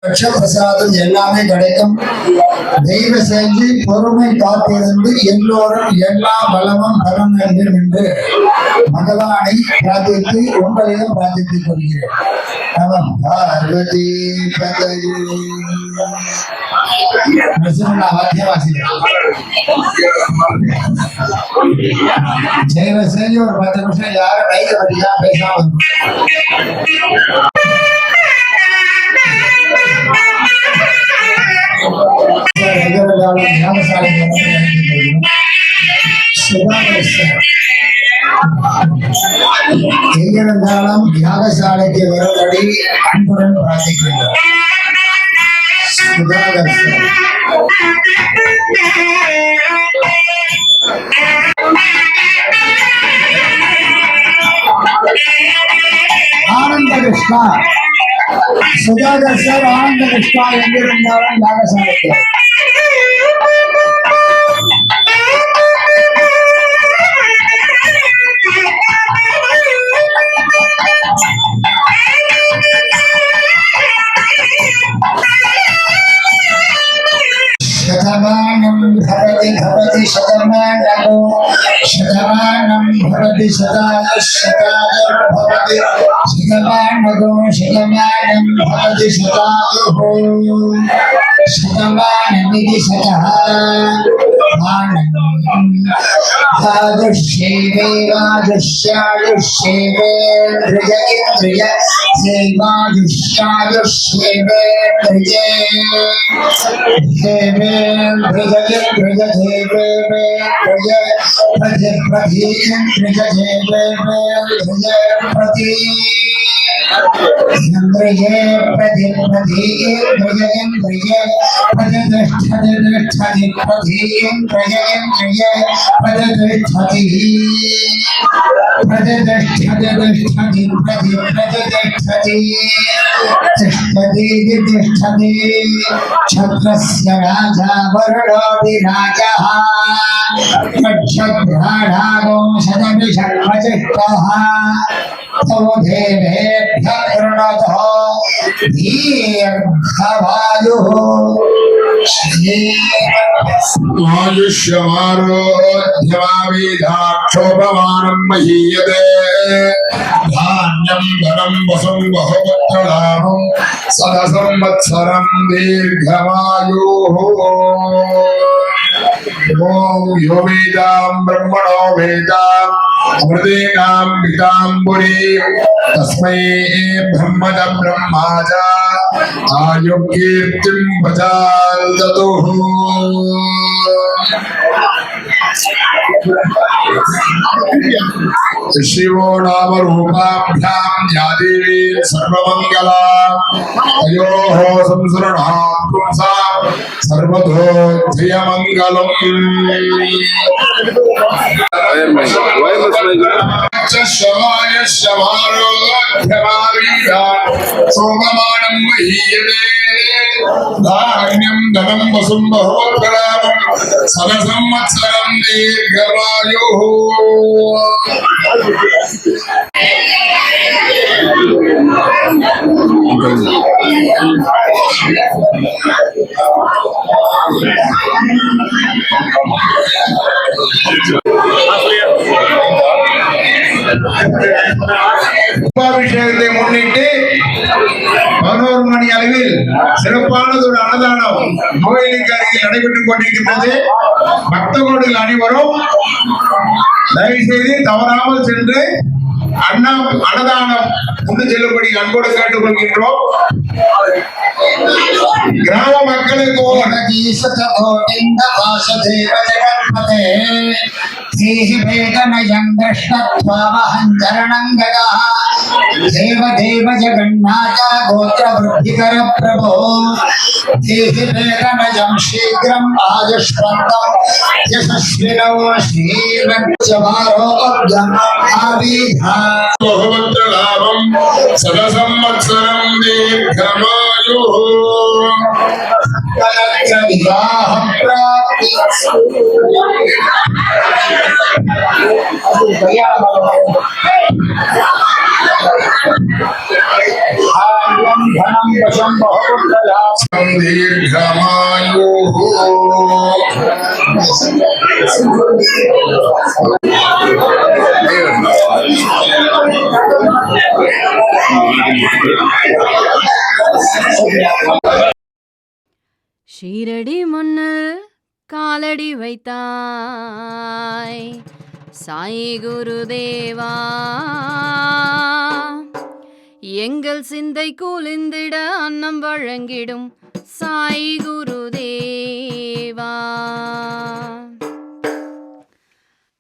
பிரசாதம் எல்லாமே கிடைக்கும். தெய்வ செஞ்சு பொறுமை காத்திருந்து எல்லோரும் எல்லா பலமும் பலம் வேண்டும் என்று பகவானை பிரார்த்தித்து உங்களையும் பிரார்த்தித்துக் கொள்கிறேன். நமம் பார்வதி பதயே. தெய்வ செஞ்சு ஒரு 10 நிமிஷம் யாரும் கைது பற்றியா பேசாம எங்கிருந்தாலும் யாகசாலைக்கு வரும்படி அன்புடன் பிரார்த்திக்கின்றோம். சுதாகர் ஆனந்த கிருஷ்ணா, சுதாகர் சார் ஆனந்த கிருஷ்ணா எங்கிருந்தாலும் யாகசாலைக்கு शतमानं भवति भवति शतमानः शतमानं भवति शतायुः शतमानः शतमानं भवति शतायुः शतमानमिति शतः आयुष्येवेन्द्रिय छत्रस्य राजा वरुणोऽधिराजः क्षत्राणागो शतभिषक्वचिष्टः तौ देवेभ्यः कृणोतः दीर्घवायुः आयुष्यमारोध्यमाविधाक्षोभमानं महीयते धान्यं धनं वसं बहुपुत्रलाभं सदसंवत्सरं दीर्घमायुः। ओम यो वेदां ब्रह्मणो वेदां अमृतेनां पिताम्बुरी तस्मै ब्रह्मण ब्रह्माज आयुर्कीर्तिं प्रजादतुः। शिवो नाम रूपाभ्यां या देवी सर्वमंगला तयोः संसरणात् पुंसां सर्वतो जयमंगलम्। सोममानं महीयते धान्यं धनं वसुं बहुपुत्रलाभं सदसंवत्सरं दीर्घमायुः। அபிஷேகத்தை முன்னிட்டு 11 மணி அளவில் சிறப்பானது ஒரு அன்னதானம் கோயிலுக்கு அருகில் நடைபெற்றுக் கொண்டிருக்கின்றது. பக்தகோடிகள் அனைவரும் தயவு செய்து தவறாமல் சென்று அன்னதானம் கொண்டு செல்லும்படி அன்போடு கேட்டுக் கொள்கின்றோம். கிராம மக்களுக்கு देव देव जगन्नाथ गोत्र वृद्धिकर प्रभो देहि वेदनजं शीघ्रम् आयुष्मन्तम् यशस्विनो श्रीरक्षमारोग्यम् आविधा बहुवत्रलाभं सदसंवत्सरं दीर्घमायुः। विवाहं प्राप्ति धनं ஷீரடி மண்ணில் காலடி வைத்தாய் சாய் குருதேவா, எங்கள் சிந்தை குளிந்திட அன்னம் வழங்கிடும் சாய் குருதேவா.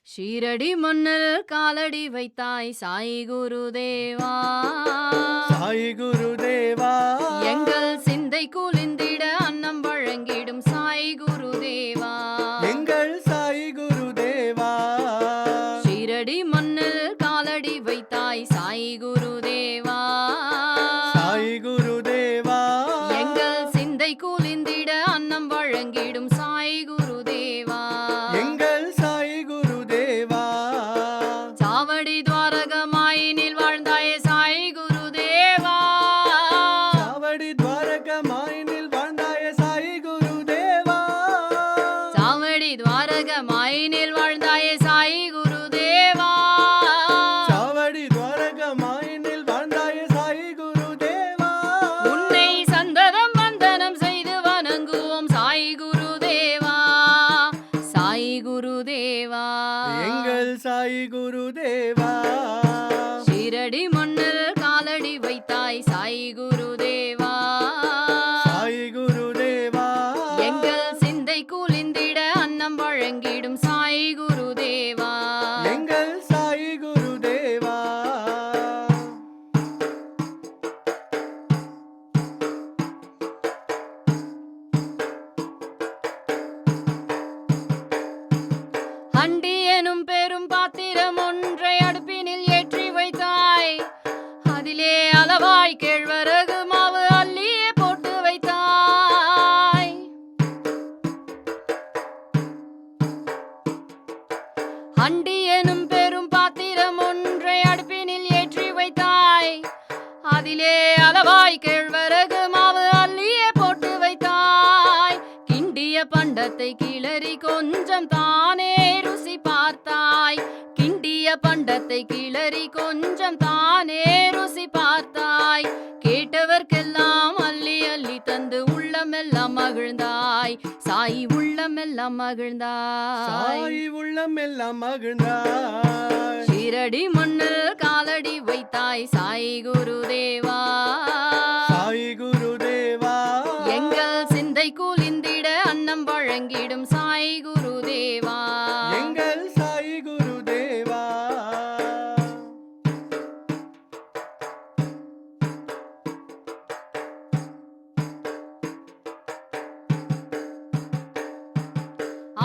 ஷீரடி மண்ணில் காலடி வைத்தாய் சாய் குருதேவா, சாய் குருதேவா, எங்கள் சிந்தை குளிந்திட அன்னம் வழங்கிடும் சாய் குருதேவா, எங்கள் சாய் குருதேவா. ஷீரடி மண்ணில் காலடி வைத்தாய் சாய் குருதேவா, சாய் குருதேவா, எங்கள் சிந்தை குளிந்திட அன்னம் வழங்கிடும் சாய் குருதேவா, எங்கள் சாய் குருதேவா. சாவடி துவாரகமாயினில் வாழ்ந்தாயே சாய் குருதேவா, சாவடி துவாரகமாயினில் வாழ்ந்தாய சாய் குருதேவா, சாவடி துவாரகமாயினில் வாழ்ந்தாயே சாய் குருதேவா, சாவடி துவாரகமாயினில் வாழ்ந்தாய சாய் குருதேவா. உன்னை சந்ததம் வந்தனம் செய்து வணங்குவோம் சாய் குருதேவா, சாய் குருதேவா, எங்கள் சாய் குருதேவா. ஷீரடி மண்ணில் காலடி வைத்தாய் சாய் குருதேவா, சாய் குருதேவா, எங்கள் சிந்தை குளிந்திட அன்னம் வழங்கிடும் சாய் குருதேவா, எங்கள் சாய் குருதேவா. அண்டி எனும் பெரும் பாத்திரம் ஒன்றை அடுப்பினில் ஏற்றி வைத்தாய், அதிலே அளவாய் கேழ்வரகு மாவு அள்ளியே போட்டு வைத்தாய், அண்டி எனும் பெரும் பாத்திரம் ஒன்றை அடுப்பினில் ஏற்றி வைத்தாய், அதிலே அளவாய் கேழ்வரகு மாவு அள்ளியே போட்டு வைத்தாய், கிண்டிய பண்டத்தை கிளறி கொஞ்சம் தானே ருசி பார்த்தாய், கிண்டிய பண்டத்தை கிளறி கொஞ்சம் தானே ருசி பார்த்தாய், கேட்டவர்க்கெல்லாம் அள்ளி அள்ளி தந்து உள்ளமெல்லாம் மகிழ்ந்தாய் சாய், உள்ளமெல்லாம் மகிழ்ந்தாய், சாய் உள்ளம் எல்லாம் மகிழ்ந்தாய். ஷீரடி மண்ணில் காலடி வைத்தாய் சாய் குருதேவா, சாய் குருதேவா, எங்கள் சிந்தை குளிந்திட அன்னம் வழங்கிடும் சாய் குருதேவா, எங்கள் சாய் குருதேவா.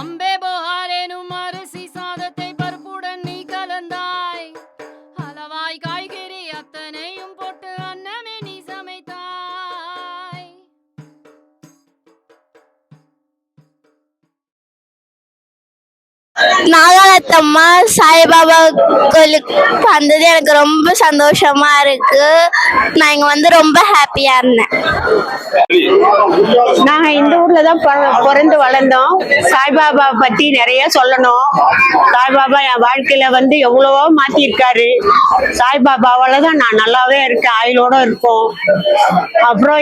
அம்பே போகாரேனும் அரிசி சாதத்தை பருப்புடன் நீ கலந்தாய், அளவாய் காய்கறி அத்தனையும் போட்டு அன்னமே நீ சமைத்தாய், நாகாலத்தம்மா சாய்பாபா கோயிலுக்கு வந்தது எனக்கு ரொம்ப சந்தோஷமா இருக்கு. நான் இங்க வந்து ரொம்ப ஹாப்பியா இருந்தேன். நாங்க இந்த ஊர்ல தான் பிறந்து வளர்ந்தோம். சாய்பாபா பத்தி நிறைய சொல்லணும். சாய்பாபா என் வாழ்க்கையில வந்து எவ்வளவோ மாத்திருக்காரு. சாய்பாபாவால தான் நான் நல்லாவே இருக்கேன், ஆயுளோட இருக்கோம். அப்புறம்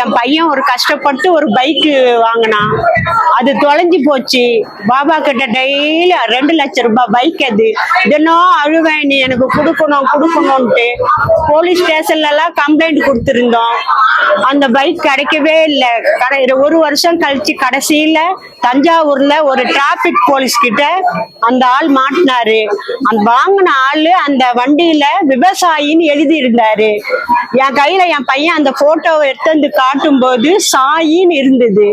என் பையன் ஒரு கஷ்டப்பட்டு ஒரு பைக்கு வாங்கினான், அது தொலைஞ்சு போச்சு. பாபா கிட்ட டெய்லி 2 லட்சம் ரூபாய் பைக், அது தினம் அழுவேன், நீ எனக்கு கொடுக்கணும்ட்டு. போலீஸ் ஸ்டேஷன்ல எல்லாம் கம்ப்ளைண்ட் கொடுத்திருந்தோம். அந்த பைக் கிடைக்கவே இல்லை. 1 வருஷம் கழிச்சு கடைசியில தஞ்சாவூர்ல ஒரு டிராபிக் போலீஸ் கிட்ட அந்த ஆள் மாட்டினாரு. அந்த வாங்கின ஆளு அந்த வண்டியில விவசாயின்னு எழுதி இருந்தாரு. என் கையில என் பையன் அந்த போட்டோவை எடுத்து வந்து காட்டும் போது சாயின்னு இருந்தது.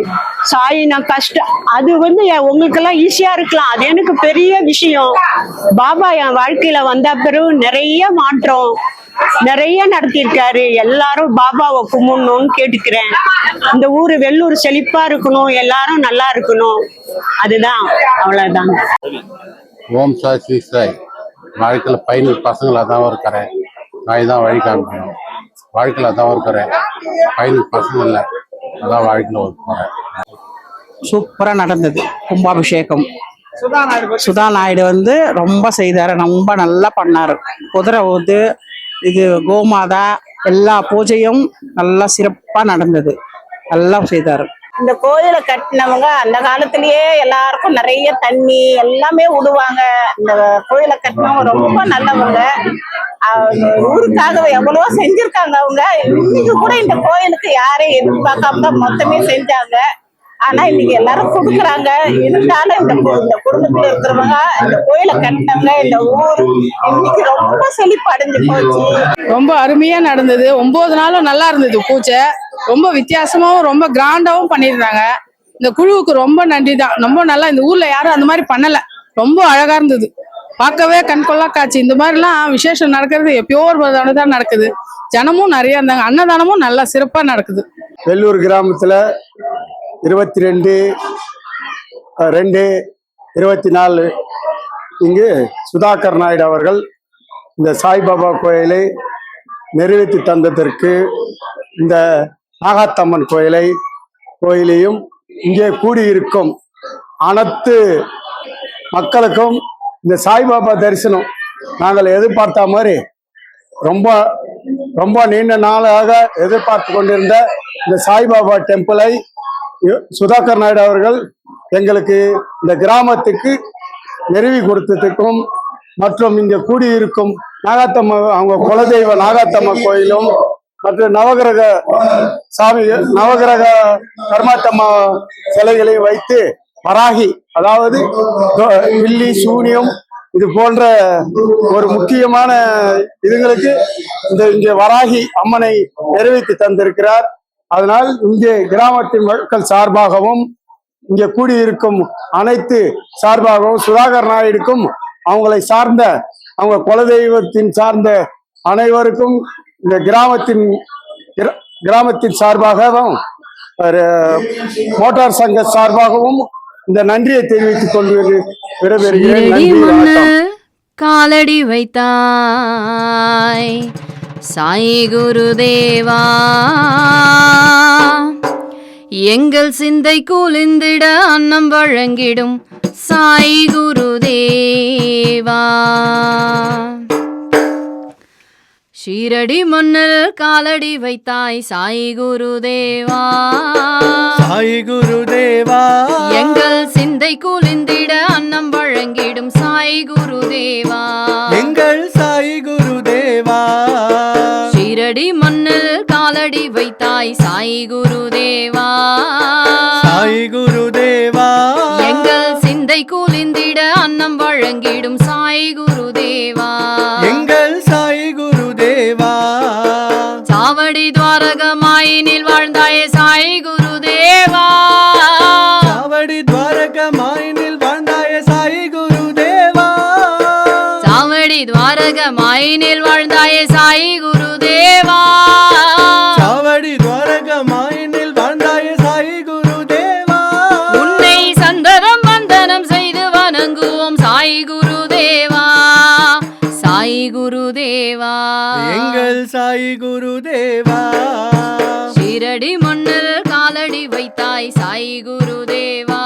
சாயினா கஷ்டம், அது வந்து உங்களுக்கு எல்லாம் ஈஸியா இருக்கலாம், அது எனக்கு பெரிய விஷயம். பாபா என் வாழ்க்கையில வந்த பிறகு நிறைய மாற்றம் நிறைய நடத்தியிருக்காரு. எல்லாரும் பாபாவை கும்பிடணும்னு கேட்டுக்கிறேன். இந்த ஊரு வெள்ளூர் செழிப்பா இருக்கணும், எல்லாரும் நல்லா இருக்கணும், அதுதான், அவ்வளவுதான். ஓம் சாய் ஸ்ரீ சாய். வாழ்க்கையில் பையனுக்கு பசங்களாக தான் இருக்கிறேன். நான் தான் வழி காமிக்கணும். வாழ்க்கையில் அதான் இருக்கிறேன். பையனுக்கு பசங்க இல்லை, அதான் வாழ்க்கையில் போகிறேன். சூப்பராக நடந்தது கும்பாபிஷேகம். சுதா நாயுடு வந்து ரொம்ப செய்தாரு, ரொம்ப நல்லா பண்ணாரு. குதிரை ஊது, இது கோமாதா, எல்லா பூஜையும் நல்லா சிறப்பா நடந்தது, நல்லா செய்தாரு. இந்த கோயிலை கட்டினவங்க அந்த காலத்திலேயே எல்லாருக்கும் நிறைய தண்ணி எல்லாமே விடுவாங்க. இந்த கோயிலை கட்டினவங்க ரொம்ப நல்லவங்க. ஊருக்காக எவ்வளவோ செஞ்சிருக்காங்க அவங்க. இன்னைக்கு கூட இந்த கோயிலுக்கு யாரையும் எதிர்பார்க்காம தான் மொத்தமே செஞ்சாங்க. ஆனா இன்னைக்கு எல்லாரும் கொடுக்குறாங்க. இருந்தாலும் இந்த குடும்பத்துல இருக்கிறவங்க, இந்த கோயிலை கட்டினவங்க, இந்த ஊர் இன்னைக்கு ரொம்ப செழிப்படைஞ்சு போச்சு. ரொம்ப அருமையா நடந்தது. 9 நாளும் நல்லா இருந்தது பூஜை. ரொம்ப வித்தியாசமாவும் ரொம்ப கிராண்டாவும் பண்ணியிருந்தாங்க. இந்த குழுவுக்கு ரொம்ப நன்றி தான். ரொம்ப நல்லா, இந்த ஊர்ல யாரும் அந்த மாதிரி பண்ணல. ரொம்ப அழகா இருந்தது, பார்க்கவே கண்கொள்ளா காட்சி. இந்த மாதிரிலாம் விசேஷம் நடக்கிறது எப்பயோ ஒரு தடவை தான் நடக்குது. ஜனமும் நிறைய இருந்தாங்க, அன்னதானமும் நல்லா சிறப்பா நடக்குது. வெள்ளூர் கிராமத்துல 22/2/24 இங்கு சுதாகர் நாயுடு அவர்கள் இந்த சாய்பாபா கோயிலை நிறைவேற்றி தந்ததற்கு இந்த நாகாத்தம்மன் கோயிலையும் இங்கே கூடியிருக்கும் அனைத்து மக்களுக்கும் இந்த சாய்பாபா தரிசனம் நாங்கள் எதிர்பார்த்த மாதிரி ரொம்ப ரொம்ப நீண்ட நாளாக எதிர்பார்த்து கொண்டிருந்த இந்த சாய்பாபா டெம்பிளை சுதாகர் நாயுடு அவர்கள் எங்களுக்கு இந்த கிராமத்துக்கு நிறுவி கொடுத்ததுக்கும் மற்றும் இங்க கூடியிருக்கும் நாகாத்தம்மா, அவங்க குலதெய்வ நாகாத்தம்மா கோயிலும் மற்றும் நவகிரக கர்மாத்தம்மா சிலைகளை வைத்து வராகி, அதாவது வில்லி சூனியம் இது போன்ற ஒரு முக்கியமான இதுங்களுக்கு இங்கே வராகி அம்மனை நிறைவேற்றி தந்திருக்கிறார். அதனால் இங்கே கிராமத்தின் மக்கள் சார்பாகவும் இங்கே கூடியிருக்கும் அனைத்து சார்பாகவும் சுதாகர் நாயுடுக்கும் அவங்களை சார்ந்த அவங்க குலதெய்வத்தின் சார்ந்த அனைவருக்கும் இந்த கிராமத்தின் சார்பாகவும் மோட்டார் சங்க சார்பாகவும் இந்த நன்றியை தெரிவித்துக் கொண்டு விடைபெறுகிறேன். நன்றி. காலடி வைத்தாய் சாய் குருதேவா, எங்கள் சிந்தை குளிந்திட அன்னம் வழங்கிடும் சாய் குருதேவா. ஷீரடி மண்ணில் காலடி வைத்தாய் சாய் குருதேவா, சாய் குருதேவா, எங்கள் சிந்தை குளிந்திட அன்னம் வழங்கிடும் சாய் குருதேவா, எங்கள் சாய் குருதேவா. ஷீரடி மண்ணில் காலடி வைத்தாய் சாய் குருதேவா, சாய் குருதேவா, எங்கள் சிந்தை குளிந்திட அன்னம் வழங்கிடும் சாய் குருதேவா, எங்கள் சாய் குருதேவா. சாவடி துவாரகமாயினில் வாழ்ந்தாயே சாய் குருதேவா, சாவடி துவாரகமாயினில் வாழ்ந்தாய சாய் குருதேவா, சாவடி துவாரகமாயினில் வாழ்ந்தாயே சாய் குருதேவா, சாவடி துவாரகமாயினில் வாழ்ந்தாய சாய் குருதேவா. உன்னை சந்தனம் வந்தனம் செய்து வணங்குவோம் சாய் குருதேவா, சாய் குருதேவா, எங்கள் சாய் குருதேவா. ஷீரடி மண்ணில் காலடி வைத்தாய் சாய் குருதேவா,